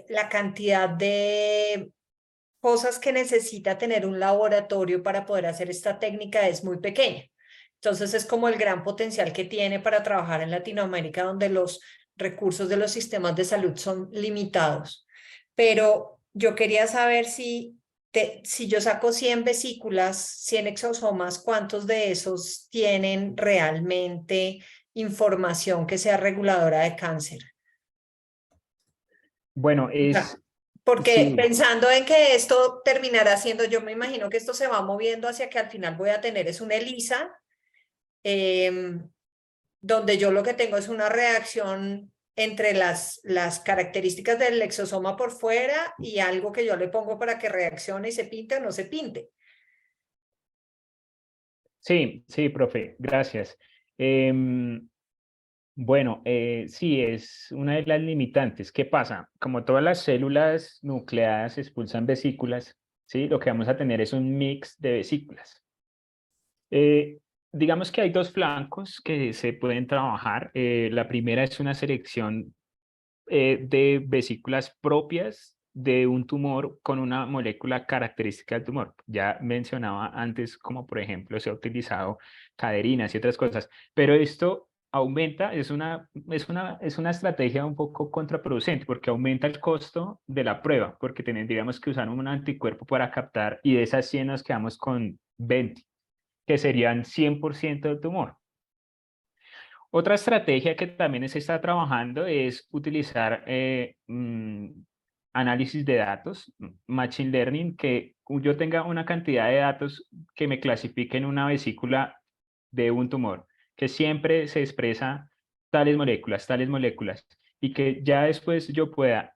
la cantidad de cosas que necesita tener un laboratorio para poder hacer esta técnica es muy pequeña. Entonces es como el gran potencial que tiene para trabajar en Latinoamérica, donde los recursos de los sistemas de salud son limitados. Pero yo quería saber si yo saco 100 vesículas, 100 exosomas, ¿cuántos de esos tienen realmente información que sea reguladora de cáncer? Bueno, Porque sí. pensando en que esto terminará siendo, yo me imagino que esto se va moviendo hacia que al final voy a tener es una ELISA, donde yo lo que tengo es una reacción entre las características del exosoma por fuera y algo que yo le pongo para que reaccione y se pinte o no se pinte. Sí, sí, profe, gracias. Bueno, sí, es una de las limitantes. ¿Qué pasa? Como todas las células nucleadas expulsan vesículas, ¿sí? Lo que vamos a tener es un mix de vesículas. Digamos que hay dos flancos que se pueden trabajar. La primera es una selección de vesículas propias de un tumor con una molécula característica del tumor. Ya mencionaba antes, como por ejemplo se ha utilizado caderinas y otras cosas, pero esto aumenta, es una estrategia un poco contraproducente porque aumenta el costo de la prueba, porque tendríamos que usar un anticuerpo para captar, y de esas 100 nos quedamos con 20, que serían 100% del tumor. Otra estrategia que también se está trabajando es utilizar análisis de datos, machine learning, que yo tenga una cantidad de datos que me clasifiquen una vesícula de un tumor, que siempre se expresa tales moléculas, y que ya después yo pueda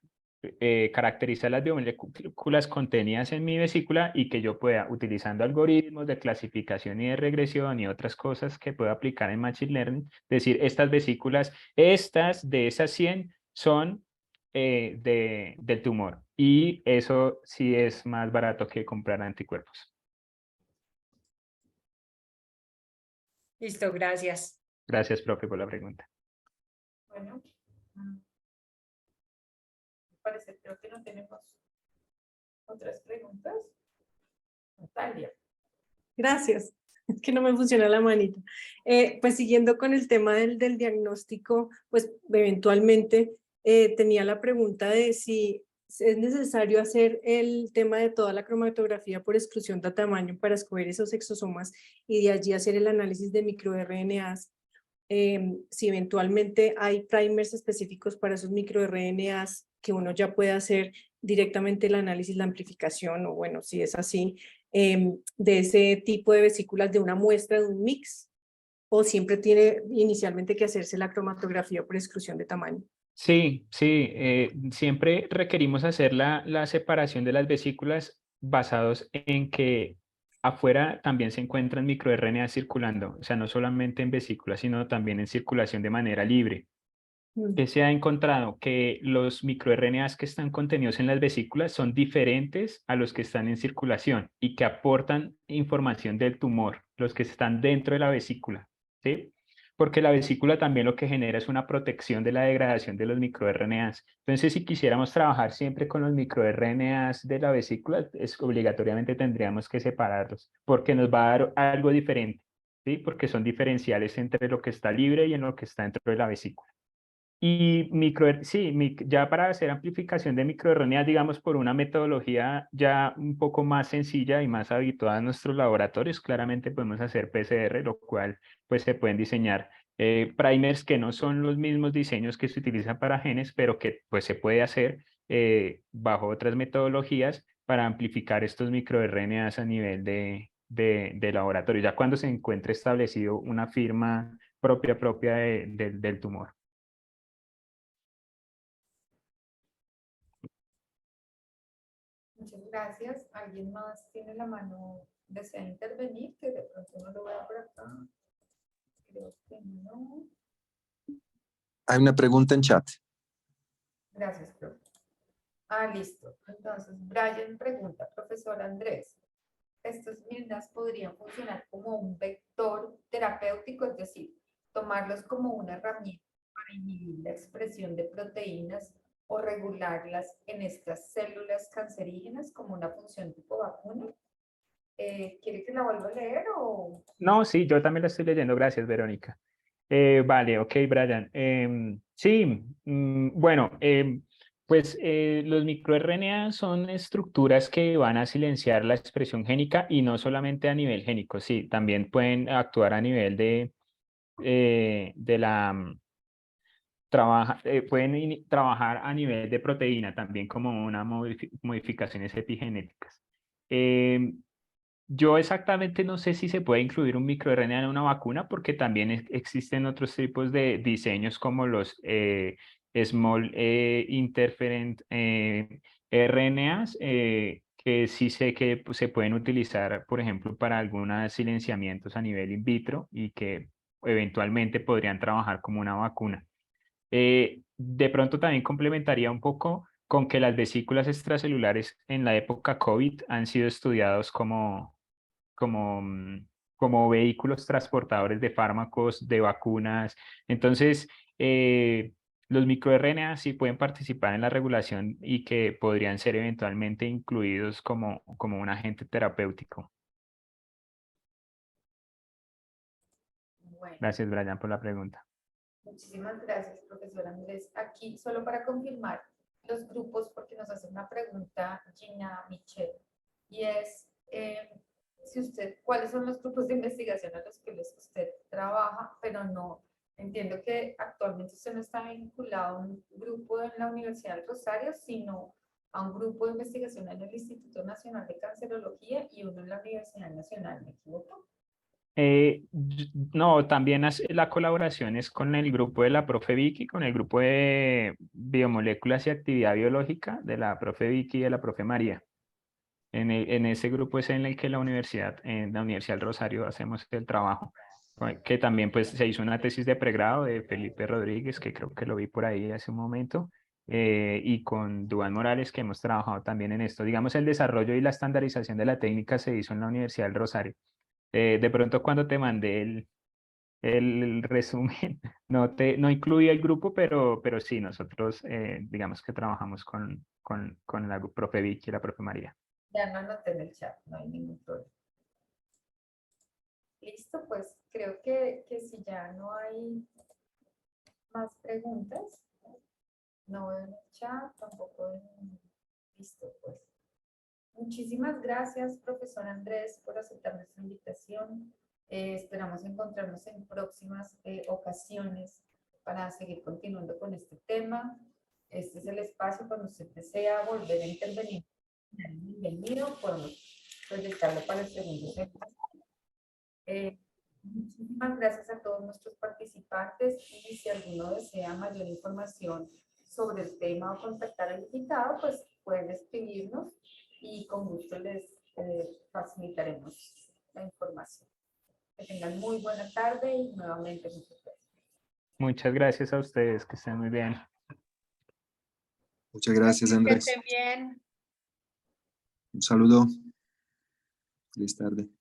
caracterizar las biomoléculas contenidas en mi vesícula y que yo pueda, utilizando algoritmos de clasificación y de regresión y otras cosas que puedo aplicar en Machine Learning, decir, estas vesículas, estas de esas 100 son del tumor. Y eso sí es más barato que comprar anticuerpos. Listo, gracias. Gracias, profe, por la pregunta. Bueno, parece, creo que no tenemos otras preguntas. Natalia. Gracias. Es que no me funciona la manita. Pues siguiendo con el tema del diagnóstico, pues eventualmente tenía la pregunta de si es necesario hacer el tema de toda la cromatografía por exclusión de tamaño para escoger esos exosomas y de allí hacer el análisis de microRNAs. Si eventualmente hay primers específicos para esos microRNAs que uno ya puede hacer directamente el análisis, la amplificación, o bueno, si es así, de ese tipo de vesículas de una muestra de un mix, o siempre tiene inicialmente que hacerse la cromatografía por exclusión de tamaño. Sí, sí, siempre requerimos hacer la separación de las vesículas basados en que afuera también se encuentran microRNA circulando, o sea, no solamente en vesículas, sino también en circulación de manera libre. Que se ha encontrado que los microRNAs que están contenidos en las vesículas son diferentes a los que están en circulación y que aportan información del tumor, los que están dentro de la vesícula, ¿sí? Porque la vesícula también lo que genera es una protección de la degradación de los microRNAs. Entonces, si quisiéramos trabajar siempre con los microRNAs de la vesícula, obligatoriamente tendríamos que separarlos, porque nos va a dar algo diferente, ¿sí? Porque son diferenciales entre lo que está libre y en lo que está dentro de la vesícula. Y ya para hacer amplificación de microRNA, digamos, por una metodología ya un poco más sencilla y más habituada en nuestros laboratorios, claramente podemos hacer PCR, lo cual pues se pueden diseñar primers que no son los mismos diseños que se utilizan para genes, pero que pues se puede hacer bajo otras metodologías para amplificar estos microRNAs a nivel de laboratorio, ya cuando se encuentre establecido una firma propia del tumor. Muchas gracias. ¿Alguien más tiene la mano, desea intervenir? Que de pronto no lo veo por acá. Creo que no. Hay una pregunta en chat. Gracias, profe. Listo. Entonces, Brian pregunta, profesor Andrés, ¿estos MIRNAs podrían funcionar como un vector terapéutico, es decir, tomarlos como una herramienta para inhibir la expresión de proteínas o regularlas en estas células cancerígenas como una función tipo vacuna? ¿Quiere que la vuelva a leer o...? No, sí, yo también la estoy leyendo. Gracias, Verónica. Vale, ok, Brian. Sí, bueno, pues los microRNA son estructuras que van a silenciar la expresión génica y no solamente a nivel génico, sí, también pueden actuar a nivel de la... pueden trabajar a nivel de proteína también como una modificaciones epigenéticas. Yo exactamente no sé si se puede incluir un microRNA en una vacuna porque también existen otros tipos de diseños como los Small Interferent RNAs que sí sé que pues, se pueden utilizar, por ejemplo, para algunos silenciamientos a nivel in vitro y que eventualmente podrían trabajar como una vacuna. De pronto también complementaría un poco con que las vesículas extracelulares en la época COVID han sido estudiados como, como vehículos transportadores de fármacos, de vacunas. Entonces, los microRNA sí pueden participar en la regulación y que podrían ser eventualmente incluidos como un agente terapéutico. Bueno, Gracias, Brian, por la pregunta. muchísimas gracias, profesor Andrés. Aquí, solo para confirmar los grupos, porque nos hace una pregunta Gina Michelle, y es, si usted, ¿cuáles son los grupos de investigación a los que usted trabaja? Pero no, entiendo que actualmente usted no está vinculado a un grupo en la Universidad del Rosario, sino a un grupo de investigación en el Instituto Nacional de Cancerología y uno en la Universidad Nacional, ¿me equivoco? No, también la colaboración es con el grupo de la profe Vicky, con el grupo de biomoléculas y actividad biológica de la profe Vicky y de la profe María. En ese grupo es en el que en la Universidad del Rosario hacemos el trabajo, que también pues se hizo una tesis de pregrado de Felipe Rodríguez, que creo que lo vi por ahí hace un momento, y con Duván Morales, que hemos trabajado también en esto. Digamos, el desarrollo y la estandarización de la técnica se hizo en la Universidad del Rosario. De pronto cuando te mandé el resumen, no incluía el grupo, pero sí, nosotros digamos que trabajamos con la profe Vicky y la profe María. Ya no anoté en el chat, no hay ningún problema. Listo, pues creo que si ya no hay más preguntas, no veo en el chat, tampoco en... Listo, pues. Muchísimas gracias, profesor Andrés, por aceptar nuestra invitación. Esperamos encontrarnos en próximas ocasiones para seguir continuando con este tema. Este es el espacio cuando usted desea volver a intervenir. Bienvenido, podemos proyectarlo para el segundo semestre. Muchísimas gracias a todos nuestros participantes y si alguno desea mayor información sobre el tema o contactar al invitado, pues pueden escribirnos y con gusto les facilitaremos la información. Que tengan muy buena tarde y nuevamente muchas gracias. Muchas gracias a ustedes, que estén muy bien. Muchas gracias, Que Andrés. estén bien. Un saludo. Feliz tarde.